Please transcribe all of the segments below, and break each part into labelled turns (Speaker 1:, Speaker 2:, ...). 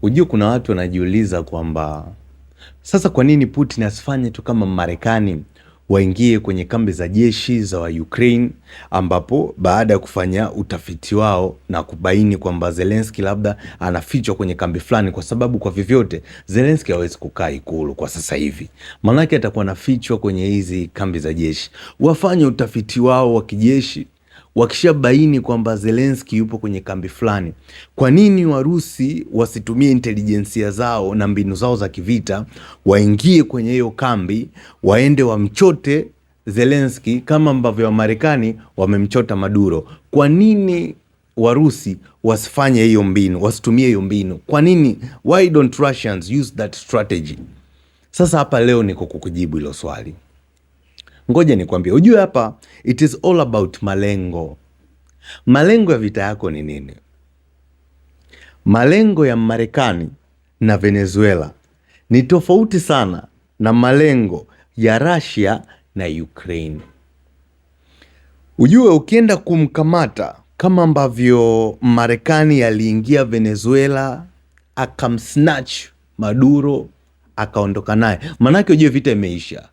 Speaker 1: Ujue kuna watu wanajiuliza kwamba sasa kwa nini Putin asifanye tu kama Marekani, waingie kwenye kambi za jeshi za wa Ukraine, ambapo baada ya kufanya utafiti wao na kubaini kwamba Zelensky labda anafichwa kwenye kambi fulani, kwa sababu kwa vyovyote Zelensky hawezi kukaa Ikulu kwa sasa hivi, maanake atakuwa anafichwa kwenye hizi kambi za jeshi. Wafanye utafiti wao wa kijeshi, wakishabaini kwamba Zelensky yupo kwenye kambi fulani, kwa nini Warusi wasitumie intelijensia zao na mbinu zao za kivita, waingie kwenye hiyo kambi, waende wamchote Zelensky kama ambavyo Wamarekani wamemchota Maduro? Kwa nini Warusi wasifanye hiyo mbinu, wasitumie hiyo mbinu? Kwa nini? Why don't Russians use that strategy? Sasa hapa leo niko kukujibu hilo swali. Ngoja nikwambie, ujue hapa it is all about malengo. Malengo ya vita yako ni nini? Malengo ya Marekani na Venezuela ni tofauti sana na malengo ya Russia na Ukraine. Ujue ukienda kumkamata kama ambavyo Marekani aliingia Venezuela akamsnatch Maduro akaondoka naye, manake ujue vita imeisha.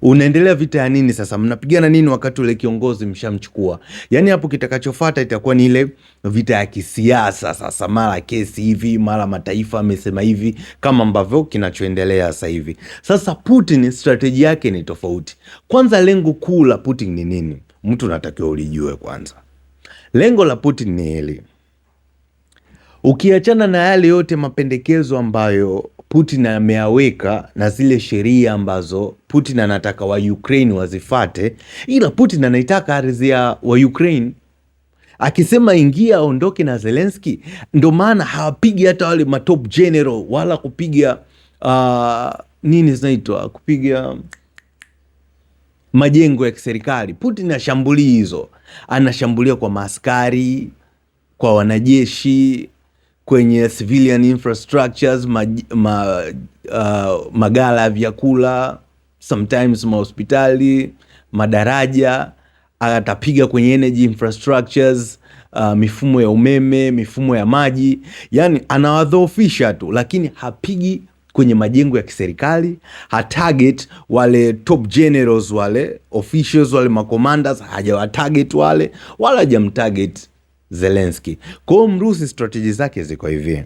Speaker 1: Unaendelea vita ya nini sasa? Mnapigana nini wakati ule kiongozi mshamchukua? Yaani hapo kitakachofuata itakuwa ni ile vita ya kisiasa sasa, mara kesi hivi, mara mataifa amesema hivi, kama ambavyo kinachoendelea sasa hivi. Sasa Putin strategy yake ni tofauti. Kwanza lengo kuu la Putin ni nini? Mtu unatakiwa ulijue kwanza. Lengo la Putin ni hili. Ukiachana na yale yote mapendekezo ambayo Putin ameaweka na zile sheria ambazo Putin anataka wa Ukraine wazifate, ila Putin anaitaka ardhi ya wa Ukraine. Akisema ingia aondoke na Zelensky, ndo maana hawapigi hata wale matop general, wala kupiga nini zinaitwa, kupiga majengo ya kiserikali. Putin ashambuli hizo, anashambulia kwa maaskari, kwa wanajeshi, kwenye civilian infrastructures, magala ya vyakula, sometimes mahospitali, madaraja. Atapiga kwenye energy infrastructures, mifumo ya umeme, mifumo ya maji. Yani anawadhoofisha tu, lakini hapigi kwenye majengo ya kiserikali. Hatarget wale top generals, wale officials, wale macommanders, hajawatarget wale, wala hajamtarget Zelensky. Kwa hiyo Mrusi strategy zake ziko hivi.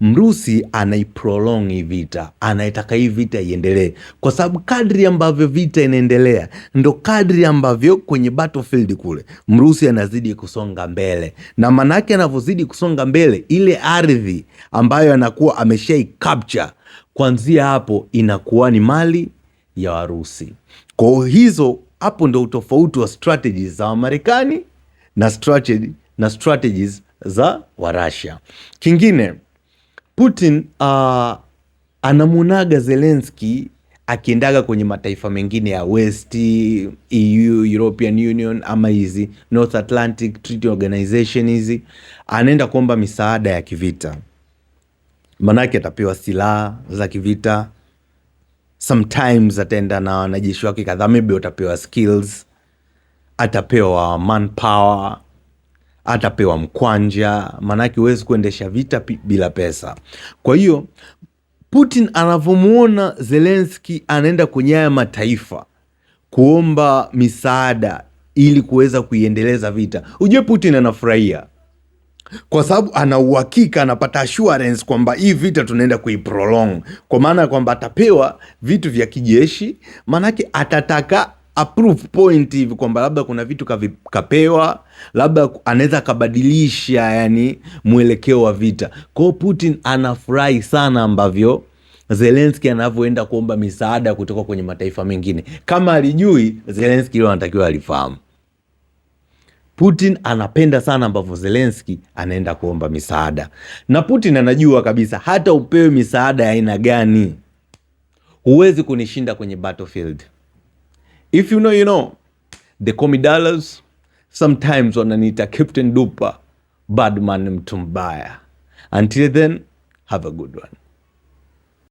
Speaker 1: Mrusi anaiprolong hii vita, anaitaka hii vita iendelee, kwa sababu kadri ambavyo vita inaendelea ndo kadri ambavyo kwenye battlefield kule Mrusi anazidi kusonga mbele, na manake anavyozidi kusonga mbele, ile ardhi ambayo anakuwa ameshai capture, kuanzia hapo inakuwa ni mali ya Warusi. Kwa hizo hapo ndo utofauti wa strategies za Marekani na strategies za Russia. Kingine, Putin anamunaga Zelensky akiendaga kwenye mataifa mengine ya West, EU, European Union, ama hizi North Atlantic Treaty Organization, hizi anaenda kuomba misaada ya kivita. Manake atapewa silaha za kivita, sometimes ataenda na wanajeshi wake kadhaa, maybe atapewa skills, atapewa manpower, atapewa mkwanja, manake huwezi kuendesha vita bila pesa. Kwa hiyo Putin anavyomuona Zelensky anaenda kwenye haya mataifa kuomba misaada ili kuweza kuiendeleza vita, ujue Putin anafurahia, kwa sababu ana uhakika, anapata assurance kwamba hii vita tunaenda kuiprolong, kwa maana ya kwamba atapewa vitu vya kijeshi, manake atataka approve point hivi kwamba labda kuna vitu kapewa, labda anaweza kabadilisha yani mwelekeo wa vita. Kwa Putin anafurahi sana ambavyo Zelensky anavyoenda kuomba misaada kutoka kwenye mataifa mengine. Kama alijui, Zelensky leo anatakiwa alifahamu. Putin anapenda sana ambavyo Zelensky anaenda kuomba misaada, na Putin anajua kabisa hata upewe misaada ya aina gani, huwezi kunishinda kwenye battlefield. If you know, you know. They call me Dallas. Sometimes wananiita Captain Duper, Badman mtu mbaya. Until then, have a good one.